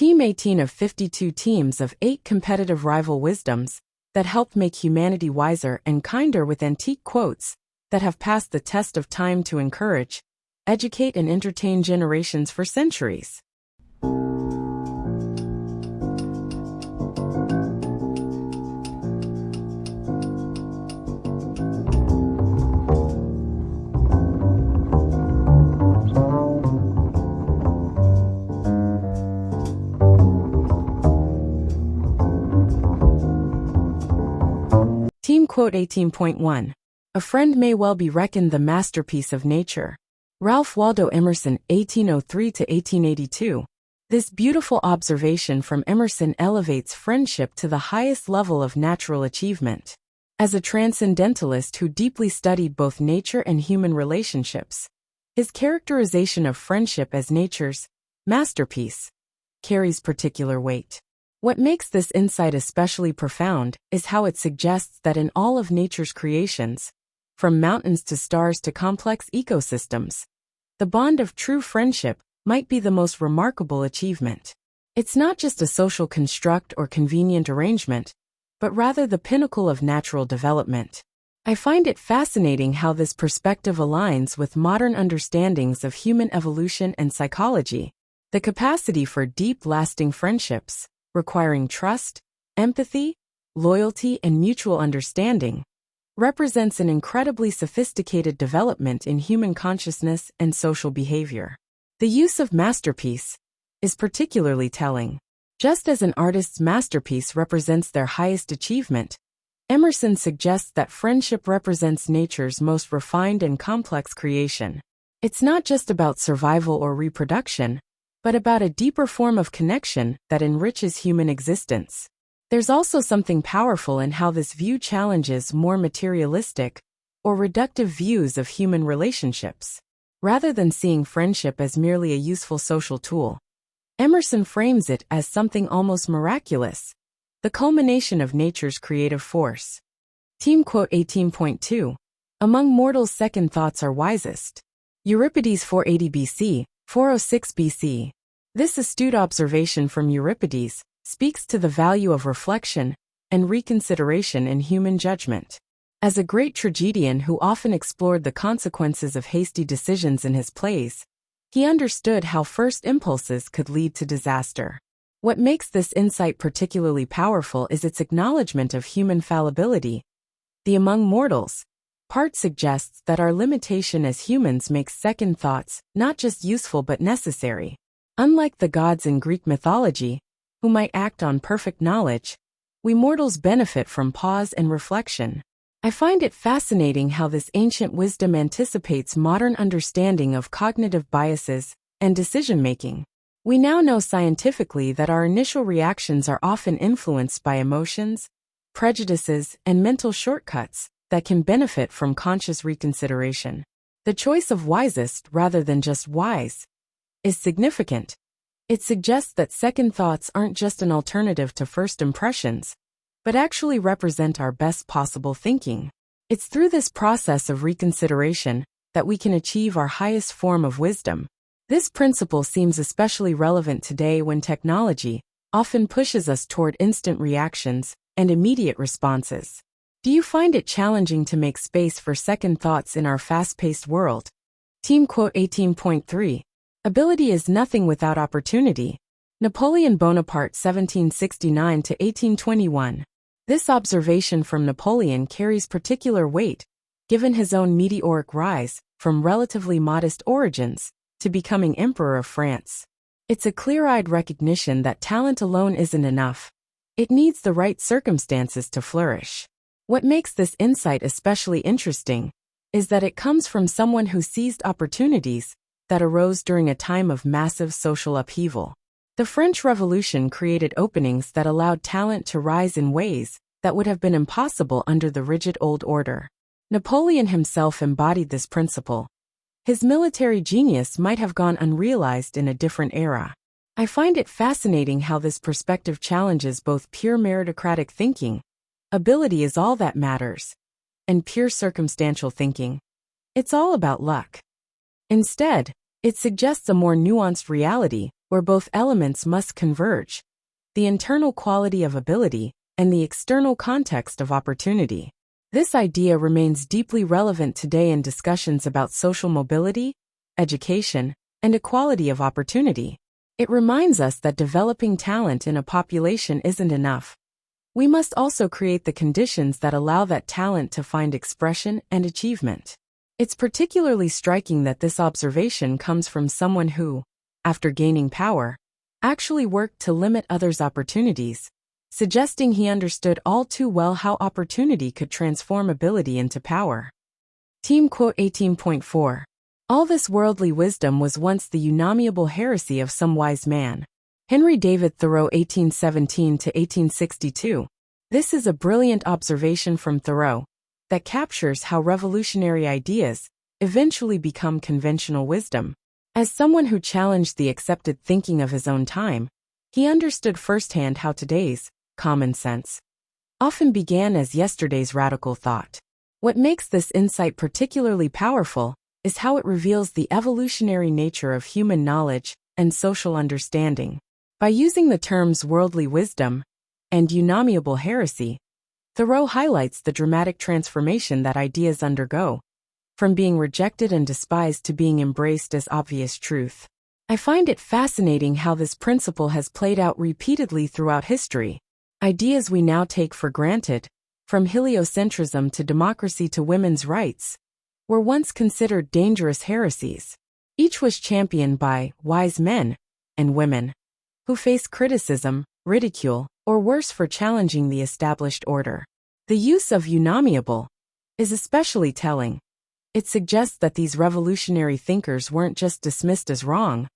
Team 18 of 52 teams of 8 competitive rival wisdoms that help make humanity wiser and kinder with antique quotes that have passed the test of time to encourage, educate and entertain generations for centuries. Team quote 18.1. A friend may well be reckoned the masterpiece of nature. Ralph Waldo Emerson, 1803–1882. This beautiful observation from Emerson elevates friendship to the highest level of natural achievement. As a transcendentalist who deeply studied both nature and human relationships, his characterization of friendship as nature's masterpiece carries particular weight. What makes this insight especially profound is how it suggests that in all of nature's creations, from mountains to stars to complex ecosystems, the bond of true friendship might be the most remarkable achievement. It's not just a social construct or convenient arrangement, but rather the pinnacle of natural development. I find it fascinating how this perspective aligns with modern understandings of human evolution and psychology. The capacity for deep, lasting friendships, requiring trust, empathy, loyalty, and mutual understanding, represents an incredibly sophisticated development in human consciousness and social behavior. The use of masterpiece is particularly telling. Just as an artist's masterpiece represents their highest achievement, Emerson suggests that friendship represents nature's most refined and complex creation. It's not just about survival or reproduction, but about a deeper form of connection that enriches human existence. There's also something powerful in how this view challenges more materialistic or reductive views of human relationships. Rather than seeing friendship as merely a useful social tool, Emerson frames it as something almost miraculous, the culmination of nature's creative force. Team quote 18.2. Among mortals, second thoughts are wisest. Euripides, 480 BC, 406 BC. This astute observation from Euripides speaks to the value of reflection and reconsideration in human judgment. As a great tragedian who often explored the consequences of hasty decisions in his plays, he understood how first impulses could lead to disaster. What makes this insight particularly powerful is its acknowledgement of human fallibility. The Among Mortals part suggests that our limitation as humans makes second thoughts not just useful but necessary. Unlike the gods in Greek mythology, who might act on perfect knowledge, we mortals benefit from pause and reflection. I find it fascinating how this ancient wisdom anticipates modern understanding of cognitive biases and decision-making. We now know scientifically that our initial reactions are often influenced by emotions, prejudices, and mental shortcuts that can benefit from conscious reconsideration. The choice of wisest rather than just wise is significant. It suggests that second thoughts aren't just an alternative to first impressions, but actually represent our best possible thinking. It's through this process of reconsideration that we can achieve our highest form of wisdom. This principle seems especially relevant today when technology often pushes us toward instant reactions and immediate responses. Do you find it challenging to make space for second thoughts in our fast-paced world? Team quote 18.3. Ability is nothing without opportunity. Napoleon Bonaparte, 1769–1821. This observation from Napoleon carries particular weight, given his own meteoric rise from relatively modest origins to becoming Emperor of France. It's a clear-eyed recognition that talent alone isn't enough. It needs the right circumstances to flourish. What makes this insight especially interesting is that it comes from someone who seized opportunities that arose during a time of massive social upheaval. The French Revolution created openings that allowed talent to rise in ways that would have been impossible under the rigid old order. Napoleon himself embodied this principle. His military genius might have gone unrealized in a different era. I find it fascinating how this perspective challenges both pure meritocratic thinking, ability is all that matters, and pure circumstantial thinking, it's all about luck. Instead, it suggests a more nuanced reality where both elements must converge: the internal quality of ability and the external context of opportunity. This idea remains deeply relevant today in discussions about social mobility, education, and equality of opportunity. It reminds us that developing talent in a population isn't enough. We must also create the conditions that allow that talent to find expression and achievement. It's particularly striking that this observation comes from someone who, after gaining power, actually worked to limit others' opportunities, suggesting he understood all too well how opportunity could transform ability into power. Team quote 18.4. All this worldly wisdom was once the unamiable heresy of some wise man. Henry David Thoreau, 1817 to 1862. This is a brilliant observation from Thoreau that captures how revolutionary ideas eventually become conventional wisdom. As someone who challenged the accepted thinking of his own time, he understood firsthand how today's common sense often began as yesterday's radical thought. What makes this insight particularly powerful is how it reveals the evolutionary nature of human knowledge and social understanding. By using the terms worldly wisdom and unamiable heresy, Thoreau highlights the dramatic transformation that ideas undergo, from being rejected and despised to being embraced as obvious truth. I find it fascinating how this principle has played out repeatedly throughout history. Ideas we now take for granted, from heliocentrism to democracy to women's rights, were once considered dangerous heresies. Each was championed by wise men and women who faced criticism, ridicule, or worse for challenging the established order. The use of unamiable is especially telling. It suggests that these revolutionary thinkers weren't just dismissed as wrong,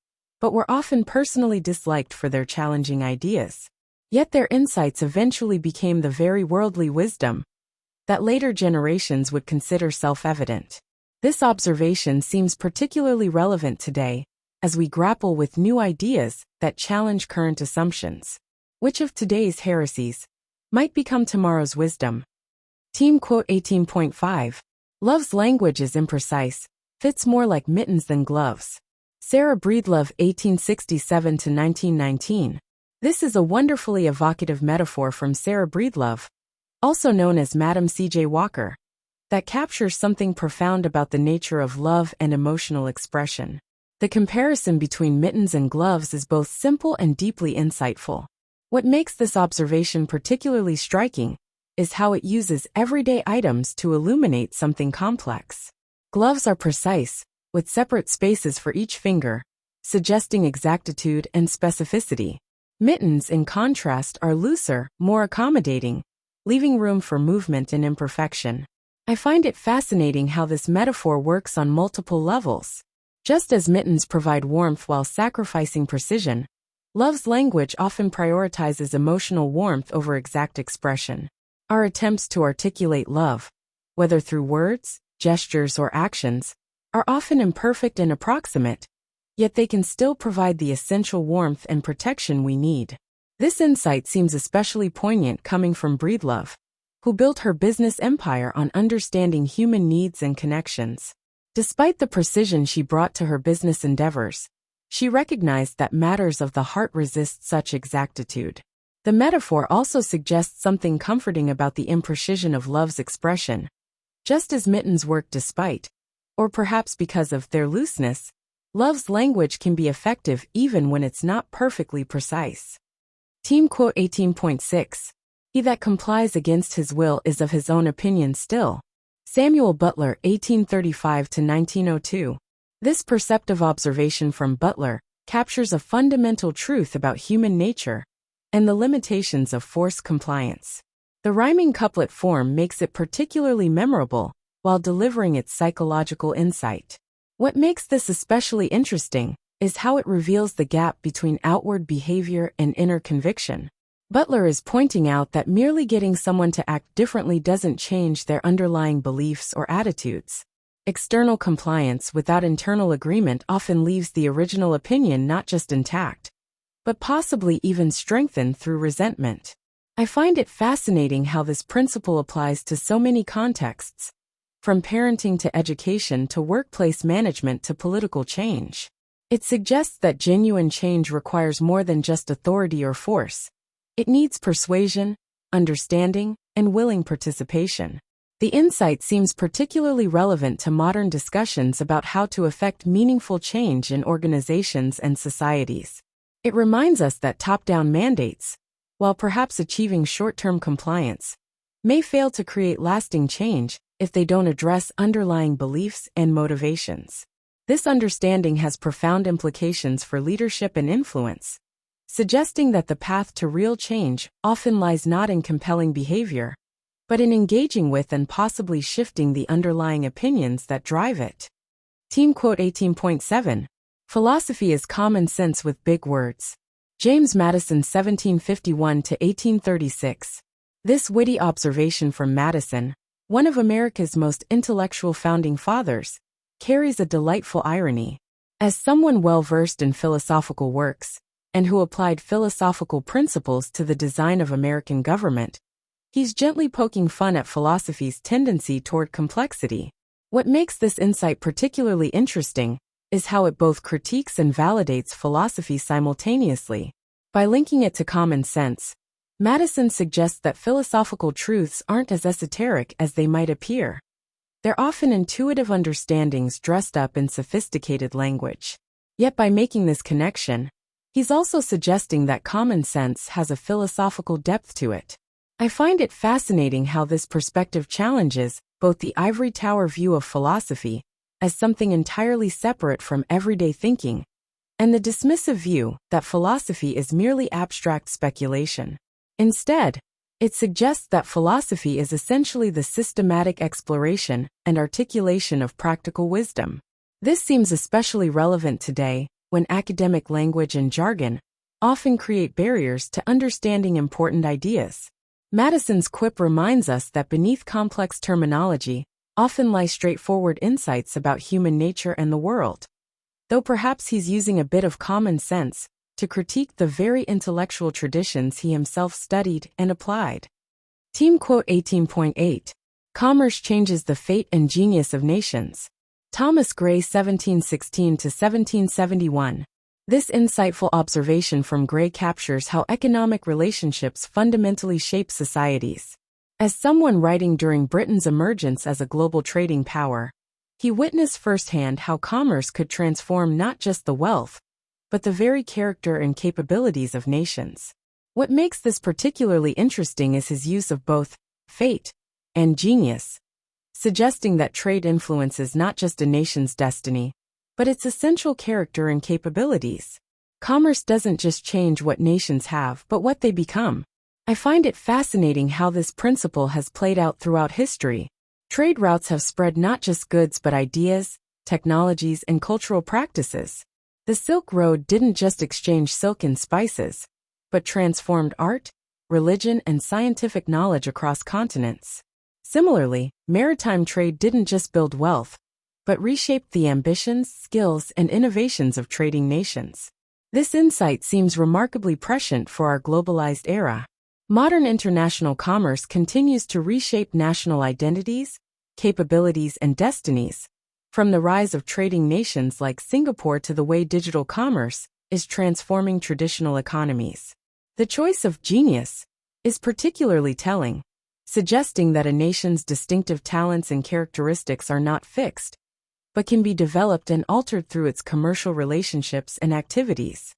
but were often personally disliked for their challenging ideas. Yet their insights eventually became the very worldly wisdom that later generations would consider self-evident. This observation seems particularly relevant today, as we grapple with new ideas that challenge current assumptions. Which of today's heresies might become tomorrow's wisdom? Team quote 18.5. Love's language is imprecise, fits more like mittens than gloves. Sarah Breedlove, 1867 to 1919. This is a wonderfully evocative metaphor from Sarah Breedlove, also known as Madam C.J. Walker, that captures something profound about the nature of love and emotional expression. The comparison between mittens and gloves is both simple and deeply insightful. What makes this observation particularly striking is how it uses everyday items to illuminate something complex. Gloves are precise, with separate spaces for each finger, suggesting exactitude and specificity. Mittens, in contrast, are looser, more accommodating, leaving room for movement and imperfection. I find it fascinating how this metaphor works on multiple levels. Just as mittens provide warmth while sacrificing precision, love's language often prioritizes emotional warmth over exact expression. Our attempts to articulate love, whether through words, gestures, or actions, are often imperfect and approximate, yet they can still provide the essential warmth and protection we need. This insight seems especially poignant coming from Breedlove, who built her business empire on understanding human needs and connections. Despite the precision she brought to her business endeavors, she recognized that matters of the heart resist such exactitude. The metaphor also suggests something comforting about the imprecision of love's expression. Just as mittens work despite, or perhaps because of, their looseness, love's language can be effective even when it's not perfectly precise. Team quote 18.6. He that complies against his will is of his own opinion still. Samuel Butler, 1835 to 1902. This perceptive observation from Butler captures a fundamental truth about human nature and the limitations of forced compliance. The rhyming couplet form makes it particularly memorable while delivering its psychological insight. What makes this especially interesting is how it reveals the gap between outward behavior and inner conviction. Butler is pointing out that merely getting someone to act differently doesn't change their underlying beliefs or attitudes. External compliance without internal agreement often leaves the original opinion not just intact, but possibly even strengthened through resentment. I find it fascinating how this principle applies to so many contexts, from parenting to education to workplace management to political change. It suggests that genuine change requires more than just authority or force. It needs persuasion, understanding, and willing participation. The insight seems particularly relevant to modern discussions about how to effect meaningful change in organizations and societies. It reminds us that top-down mandates, while perhaps achieving short-term compliance, may fail to create lasting change if they don't address underlying beliefs and motivations. This understanding has profound implications for leadership and influence, suggesting that the path to real change often lies not in compelling behavior, but in engaging with and possibly shifting the underlying opinions that drive it. Team quote 18.7. Philosophy is common sense with big words. James Madison 1751–1836. This witty observation from Madison, one of America's most intellectual founding fathers, carries a delightful irony. As someone well-versed in philosophical works, and who applied philosophical principles to the design of American government, he's gently poking fun at philosophy's tendency toward complexity. What makes this insight particularly interesting is how it both critiques and validates philosophy simultaneously. By linking it to common sense, Madison suggests that philosophical truths aren't as esoteric as they might appear. They're often intuitive understandings dressed up in sophisticated language. Yet by making this connection, he's also suggesting that common sense has a philosophical depth to it. I find it fascinating how this perspective challenges both the ivory tower view of philosophy as something entirely separate from everyday thinking, and the dismissive view that philosophy is merely abstract speculation. Instead, it suggests that philosophy is essentially the systematic exploration and articulation of practical wisdom. This seems especially relevant today, when academic language and jargon often create barriers to understanding important ideas. Madison's quip reminds us that beneath complex terminology often lie straightforward insights about human nature and the world. Though perhaps he's using a bit of common sense to critique the very intellectual traditions he himself studied and applied. Team quote 18.8. Commerce changes the fate and genius of nations. Thomas Gray 1716–1771. This insightful observation from Gray captures how economic relationships fundamentally shape societies. As someone writing during Britain's emergence as a global trading power, he witnessed firsthand how commerce could transform not just the wealth, but the very character and capabilities of nations. What makes this particularly interesting is his use of both fate and genius, suggesting that trade influences not just a nation's destiny, but its essential character and capabilities. Commerce doesn't just change what nations have, but what they become. I find it fascinating how this principle has played out throughout history. Trade routes have spread not just goods but ideas, technologies, and cultural practices. The Silk Road didn't just exchange silk and spices, but transformed art, religion, and scientific knowledge across continents. Similarly, maritime trade didn't just build wealth, but reshaped the ambitions, skills, and innovations of trading nations. This insight seems remarkably prescient for our globalized era. Modern international commerce continues to reshape national identities, capabilities, and destinies, from the rise of trading nations like Singapore to the way digital commerce is transforming traditional economies. The choice of genius is particularly telling, suggesting that a nation's distinctive talents and characteristics are not fixed, but can be developed and altered through its commercial relationships and activities.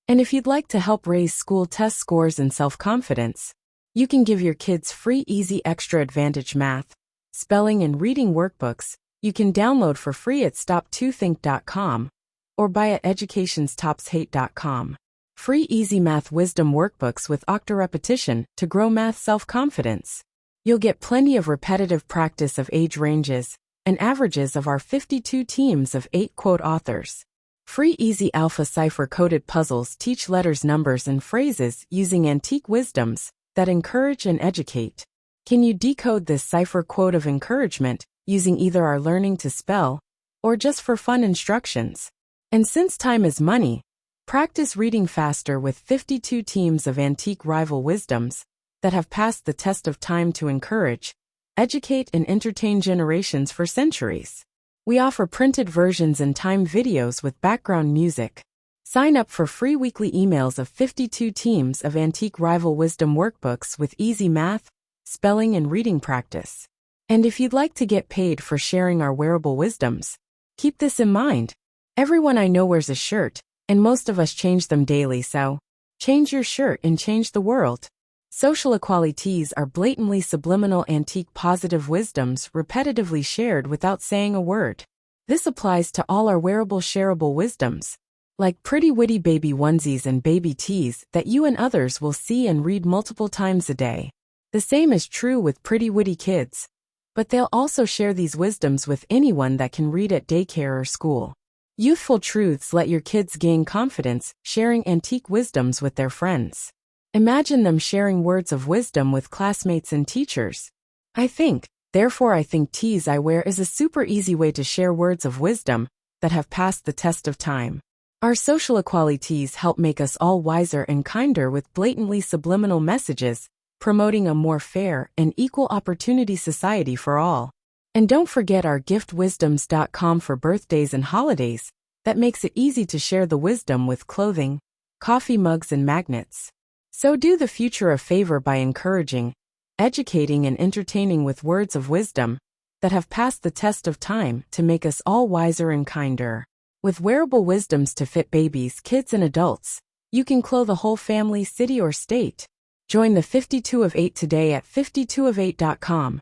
And if you'd like to help raise school test scores and self-confidence, you can give your kids free Easy Extra Advantage math, spelling, and reading workbooks you can download for free at stop2think.com or buy at educationstopshate.com. Free Easy Math Wisdom workbooks with octo-repetition to grow math self-confidence. You'll get plenty of repetitive practice of age ranges and averages of our 52 teams of 8 quote authors. Free Easy Alpha cipher-coded puzzles teach letters, numbers, and phrases using antique wisdoms that encourage and educate. Can you decode this cipher quote of encouragement using either our Learning to Spell or just for fun instructions? And since time is money, practice reading faster with 52 teams of antique rival wisdoms that have passed the test of time to encourage, educate, and entertain generations for centuries. We offer printed versions and timed videos with background music. Sign up for free weekly emails of 52 teams of antique rival wisdom workbooks with easy math, spelling, and reading practice. And if you'd like to get paid for sharing our wearable wisdoms, keep this in mind. Everyone I know wears a shirt, and most of us change them daily, so change your shirt and change the world. Social equalities are blatantly subliminal antique positive wisdoms repetitively shared without saying a word. This applies to all our wearable shareable wisdoms, like pretty witty baby onesies and baby tees that you and others will see and read multiple times a day. The same is true with pretty witty kids, but they'll also share these wisdoms with anyone that can read at daycare or school. Youthful truths let your kids gain confidence, sharing antique wisdoms with their friends. Imagine them sharing words of wisdom with classmates and teachers. Therefore I think tees I wear is a super easy way to share words of wisdom that have passed the test of time. Our social equalities help make us all wiser and kinder with blatantly subliminal messages, promoting a more fair and equal opportunity society for all. And don't forget our giftwisdoms.com for birthdays and holidays that makes it easy to share the wisdom with clothing, coffee mugs, and magnets. So do the future a favor by encouraging, educating, and entertaining with words of wisdom that have passed the test of time to make us all wiser and kinder. With wearable wisdoms to fit babies, kids, and adults, you can clothe a whole family, city, or state. Join the 52 of 8 today at 52of8.com.